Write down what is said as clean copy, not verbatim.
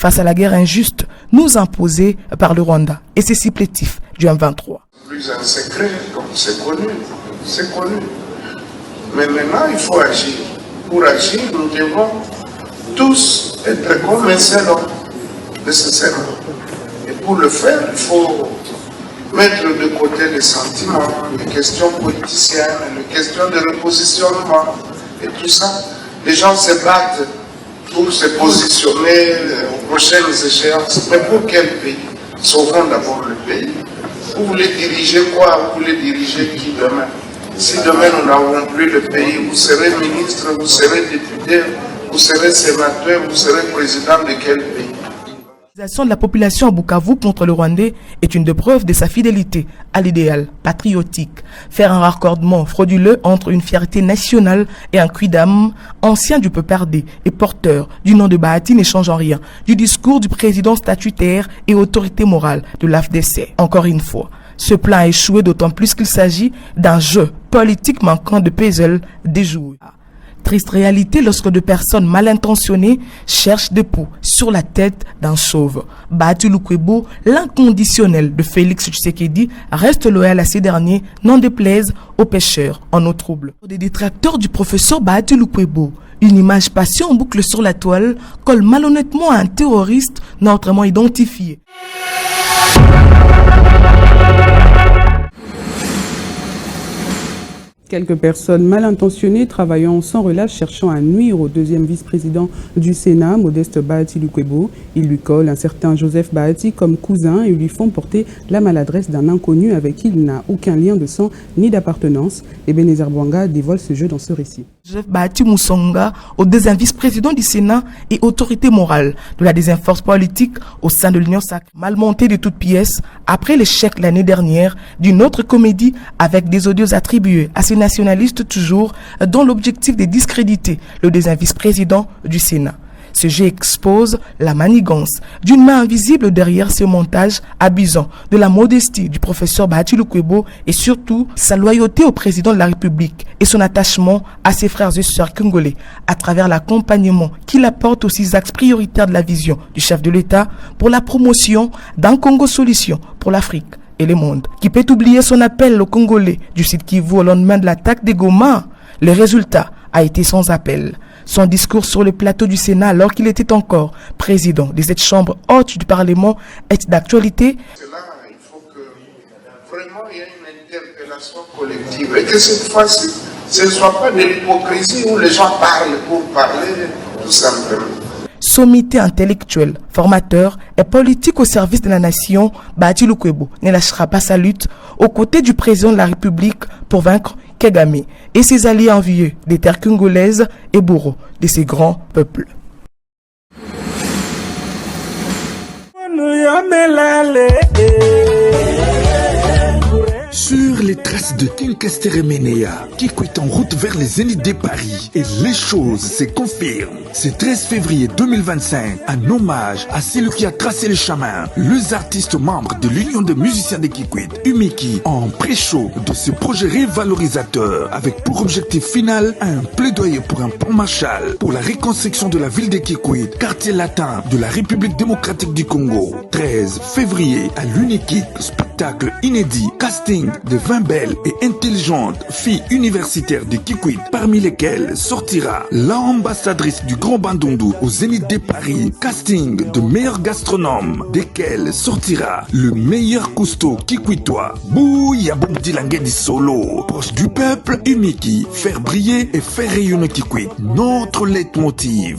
face à la guerre injuste nous imposée par le Rwanda et ses supplétifs du M23. Plus un secret, comme c'est connu, c'est connu. Mais maintenant, il faut agir. Pour agir, nous devons tous être comme un seul homme, nécessairement. Et pour le faire, il faut mettre de côté les sentiments, les questions politiciennes, les questions de repositionnement et tout ça. Les gens se battent pour se positionner aux prochaines échéances. Mais pour quel pays? Sauvons d'abord le pays. Vous voulez diriger quoi? Vous voulez diriger qui demain? Si demain nous n'avons plus le pays, vous serez ministre, vous serez député, vous serez sénateur, vous serez président de quel pays? L'organisation de la population à Bukavu contre le Rwandais est une des preuves de sa fidélité à l'idéal patriotique. Faire un raccordement frauduleux entre une fierté nationale et un quidam ancien du peuple RD et porteur du nom de Bahati ne change en rien du discours du président statutaire et autorité morale de l'AFDC. Encore une fois, ce plan a échoué d'autant plus qu'il s'agit d'un jeu politique manquant de puzzle déjoué. Triste réalité lorsque deux personnes mal intentionnées cherchent des poux sur la tête d'un chauve. Bahati Lukwebo, l'inconditionnel de Félix Tshisekedi, reste loyal à ces derniers, n'en déplaise aux pêcheurs en eau trouble. Des détracteurs du professeur Bahati Lukwebo, une image passée en boucle sur la toile colle malhonnêtement à un terroriste non autrement identifié. Quelques personnes mal intentionnées travaillant sans relâche cherchant à nuire au deuxième vice-président du Sénat, Modeste Bahati Lukwebo. Ils lui collent un certain Joseph Bahati comme cousin et lui font porter la maladresse d'un inconnu avec qui il n'a aucun lien de sang ni d'appartenance. Ebenezer Bwanga dévoile ce jeu dans ce récit. Joseph Bahati Moussonga, au deuxième vice-président du Sénat et autorité morale de la deuxième force politique au sein de l'Union sacrée, mal montée de toutes pièces après l'échec l'année dernière d'une autre comédie avec des audios attribués à ces nationalistes toujours dans l'objectif de discréditer le deuxième vice-président du Sénat. Ce jeu expose la manigance d'une main invisible derrière ce montage abusant de la modestie du professeur Bahati Lukwebo et surtout sa loyauté au président de la République et son attachement à ses frères et sœurs congolais à travers l'accompagnement qu'il apporte aux 6 axes prioritaires de la vision du chef de l'État pour la promotion d'un Congo solution pour l'Afrique et le monde. Qui peut oublier son appel aux Congolais du Sud Kivu au lendemain de l'attaque des Goma? Le résultat a été sans appel. Son discours sur le plateau du Sénat alors qu'il était encore président de cette chambre haute du Parlement est d'actualité. Cela, il faut que vraiment il y ait une interpellation collective et que cette fois-ci, ce ne soit pas de l'hypocrisie où les gens parlent pour parler, tout simplement. Sommité intellectuelle, formateur et politique au service de la nation, Bahati Lukwebo ne lâchera pas sa lutte aux côtés du président de la République pour vaincre Kagame et ses alliés envieux des terres congolaises et bourreaux de ces grands peuples. Sur les traces de Kinkaster Menea, qui est en route vers les Zéniths de Paris, et les choses se confirment. Ce 13 février 2025, un hommage à celui qui a tracé le chemin, les artistes membres de l'Union des musiciens de Kikwit, Umiki, en pré-show de ce projet révalorisateur, avec pour objectif final un plaidoyer pour un pont Marshall, pour la reconstruction de la ville de Kikwit, quartier latin de la République démocratique du Congo. 13 février à l'Unikick, spectacle inédit, casting de 20 belles et intelligentes filles universitaires de Kikwit, parmi lesquelles sortira l'ambassadrice du Grand Bandundu au Zénith de Paris, casting de meilleurs gastronomes, desquels sortira le meilleur cousteau kikwitois, Bouya Boumdilangue Solo, proche du peuple, Umiki, faire briller et faire rayonner Kikwit, notre leitmotiv.